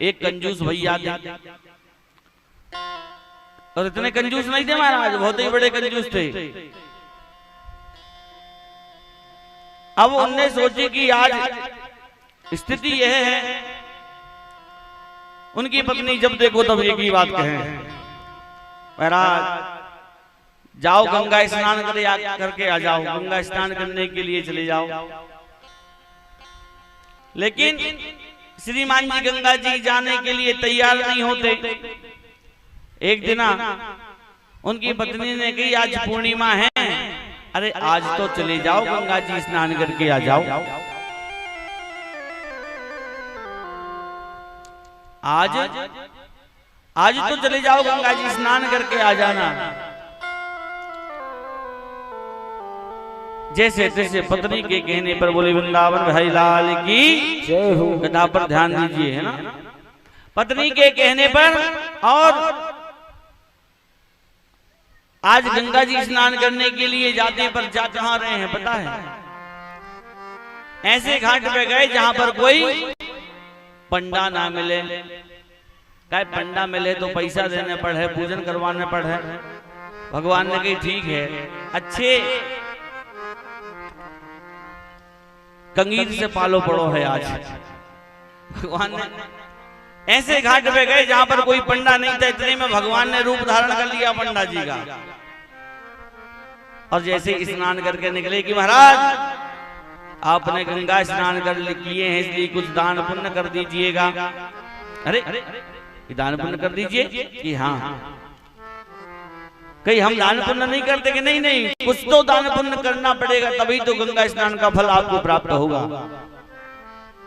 एक कंजूस भैया थे, और इतने कंजूस नहीं थे महाराज, बहुत ही बड़े कंजूस थे। अब उनने सोची कि आज स्थिति यह है, उनकी पत्नी जब देखो तब एक ही बात कहे, महाराज जाओ गंगा स्नान करके आ जाओ, गंगा स्नान करने के लिए चले जाओ। लेकिन श्रीमान जी गंगा जी जाने के लिए तैयार नहीं होते। एक दिन उनकी पत्नी ने कही आज पूर्णिमा है, अरे आज तो चले जाओ गंगा जी स्नान करके आ जाओ। आज तो चले जाओ गंगा जी स्नान करके आ जाना। जैसे तैसे पत्नी के कहने पर बोले वृंदावन भाई लाल की जय हो। कथा पर ध्यान दीजिए, है ना, पत्नी के कहने पर। और आज गंगा जी स्नान करने के लिए जाते, पर जा कहां रहे हैं पता है? ऐसे घाट पे गए जहां पर कोई पंडा ना मिले। क्या पंडा मिले तो पैसा देने पड़े, पूजन करवाने पड़े। भगवान ने कही ठीक है, अच्छे कंगीर से पालो पड़ो है आज। भगवान ने ऐसे घाट पे गए जहां पर कोई पंडा नहीं था, इतने में भगवान ने रूप धारण कर लिया पंडा जी का। और जैसे स्नान करके निकले कि महाराज आपने गंगा स्नान कर किए हैं, इसलिए कुछ दान पुण्य कर दीजिएगा। अरे दान पुण्य कर दीजिए कि हाँ। कहीं हम दान पुण्य नहीं करते कि नहीं नहीं, कुछ तो दान पुण्य करना पड़ेगा, तभी तो गंगा स्नान का फल आपको प्राप्त होगा।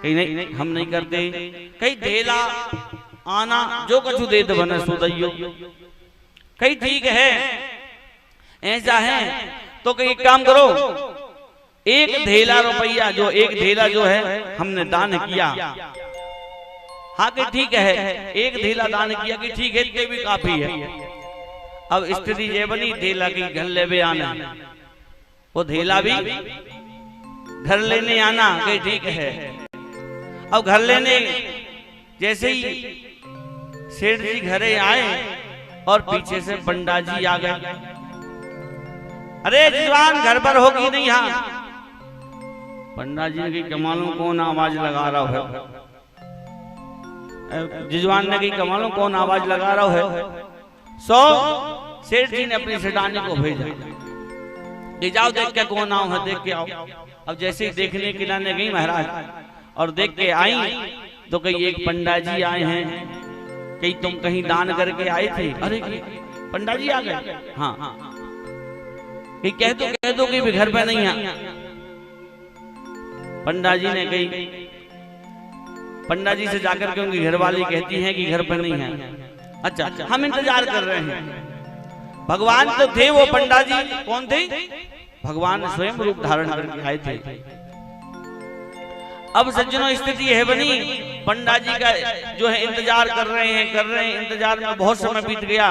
कहीं नहीं हम नहीं करते। कहीं धेला आना जो कछु दे बने सुदैयो। कहीं ठीक है, ऐसा है तो कहीं एक काम करो, एक धेला रुपया जो एक धेला जो है हमने दान किया। हाँ कि ठीक है, एक धेला दान किया कि ठीक है, ये भी काफी है। अब स्थिति ये बनी धेला की घर ले आना, वो धेला भी घर लेने आना कि ठीक है। अब घर लेने जैसे ही सेठ जी घरे आए और पीछे से पंडा जी आ गए। अरे जवान घर पर हो कि नहीं? हाँ। पंडा जी ने कही कमालूं कौन आवाज लगा रहा है। जिजवान ने कही कमालूं कौन आवाज लगा रहा है। सेठ जी ने अपनी सेठानी को भेजा कि जाओ देख के कौन आओ है, देख के आओ। अब जैसे ही देखने के लाने गई महाराज और देख के आई तो कहीं एक पंडा जी आए हैं, कहीं तुम कहीं दान करके आए थे। अरे पंडा जी आ गए? हाँ। कहीं कह दो कि घर पे नहीं है। पंडा जी ने कही, पंडा जी से जाकर के उनकी घरवाली कहती है कि घर पर नहीं है। अच्छा हम इंतजार कर रहे हैं। भगवान तो थे वो पंडा जी, कौन थे? भगवान स्वयं रूप धारण करके आए थे। अब सज्जनों स्थिति है बनी, पंडा जी का जो है इंतजार कर रहे हैं। इंतजार में बहुत समय बीत गया।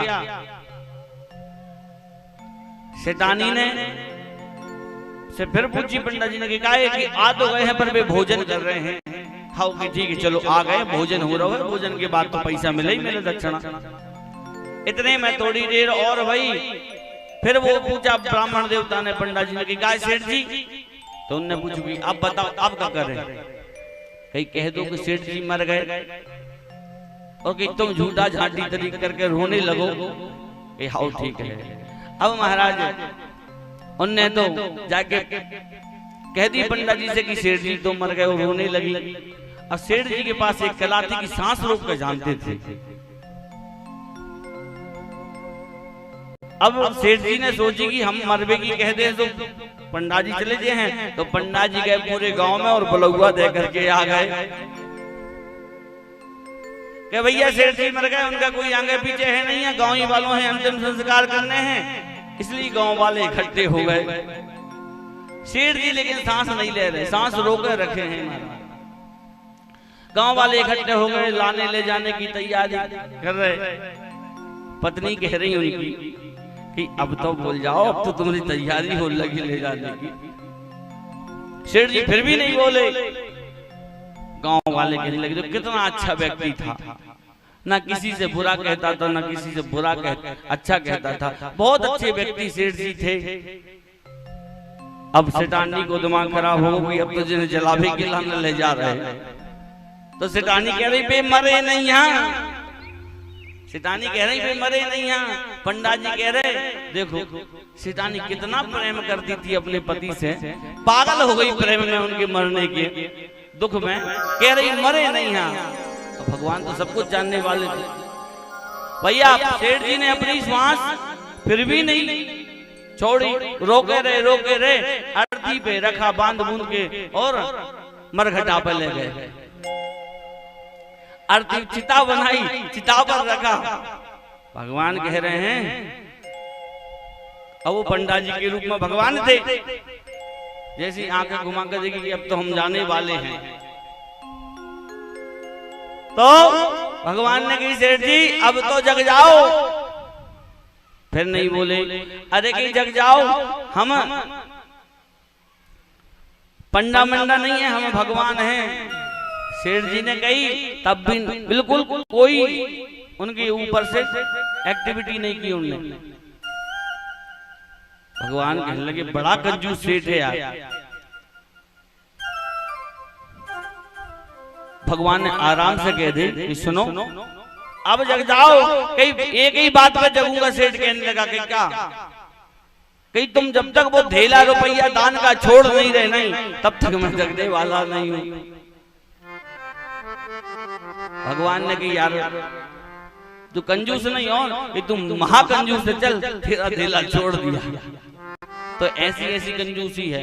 शैतानी ने से फिर पूछी पंडा जी ने कहा कि आ तो गए हैं पर वे भोजन कर रहे हैं। खाओ कि ठीक है चलो आ गए, भोजन हो रहा है, भोजन के बाद तो पैसा मिले ही मिले दक्षिणा। इतने में थोड़ी देर और भाई फिर वो पूछा ब्राह्मण देवता ने पंडा जी ने कहा सेठ जी, तो उनने पूछा कि अब बताओ अब क्या करें? कहीं कह दो कि सेठ जी मर गए और कि तुम झूठा झांटी तरीके करके रोने लगो। हाँ ठीक है। अब महाराज उनने तो जाके कह दी पंडा जी से कि सेठ जी तो मर गए, रोने लगी। अब सेठ जी के पास एक कला थी कि सांस रोक कर जानते थे। अब सेठ जी ने सोची कि हम मरबे की कह दे तो पंडा जी चले गए हैं। तो पंडा जी गए पूरे गांव में और बलौआ दे करके आ गए कि भैया सेठ जी मर गए, उनका कोई आगे पीछे है नहीं है, गांव ही वालों हैं, अंतिम संस्कार करने हैं, इसलिए गांव वाले इकट्ठे हो गए। सेठ जी लेकिन सांस नहीं ले रहे, सांस रोक रखे हैं। गांव वाले इकट्ठे हो गए, लाने ले जाने की तैयारी कर रहे। पत्नी कह रही उनकी कि अब तो बोल जाओ, अब तो तुम्हारी तैयारी हो लगी ले जाने की। सेठ जी फिर भी नहीं बोले। गांव वाले कहने लगे तो कितना अच्छा व्यक्ति था, ना किसी से बुरा कहता था, ना किसी से अच्छा कहता था, बहुत अच्छे व्यक्ति सेठ जी थे। अब सेठानी को दिमाग खराब हो गई, अब तो जिन्हें जलावे के लाने ले जा रहे हैं। तो सेठानी कह रही बे मरे नहीं यहाँ, सेठानी कह रही बे मरे नहीं यहाँ। पंडा जी कह रहे देखो सेठानी कितना प्रेम करती थी अपने पति से, पागल हो गई प्रेम में उनके मरने के दुख में, कह रही मरे नहीं यहाँ। तो भगवान तो सब कुछ जानने वाले थे भैया। सेठ जी ने अपनी श्वास फिर भी नहीं छोड़ी, रोके रहे, अर्थी पे रखा बांध बूंद के और मरघटा पे ले गए। अर्थी चिता बनाई, चिता पर रखा। भगवान कह रहे हैं, अब वो पंडा जी के रूप में भगवान थे। जैसी आंखें घुमा कर देखी कि अब तो हम जाने वाले हैं, तो भगवान ने कही सेठ जी अब तो जग जाओ। फिर नहीं बोले, अरे कि जग जाओ, हम पंडा मंडा नहीं है, हम भगवान हैं। सेठ जी ने कही तब भी बिल्कुल कोई उनके ऊपर से एक्टिविटी नहीं की उन्होंने। भगवान कहने लगे बड़ा कंजूस सेठ है यार। भगवान ने आराम से कह दे कि सुनो अब जग जाओ। कहीं एक ही बात पर जगूंगा। सेठ कहने लगा कि क्या, कहीं तुम जब तक वो धेला रुपया दान का छोड़ नहीं रहे नहीं तब तक मैं जगने वाला नहीं हूं। भगवान ने कही यार तू कंजूस नहीं हो, तुम महाकंजूस है, चल तेरा धेला छोड़ दिया। तो ऐसी कंजूसी है।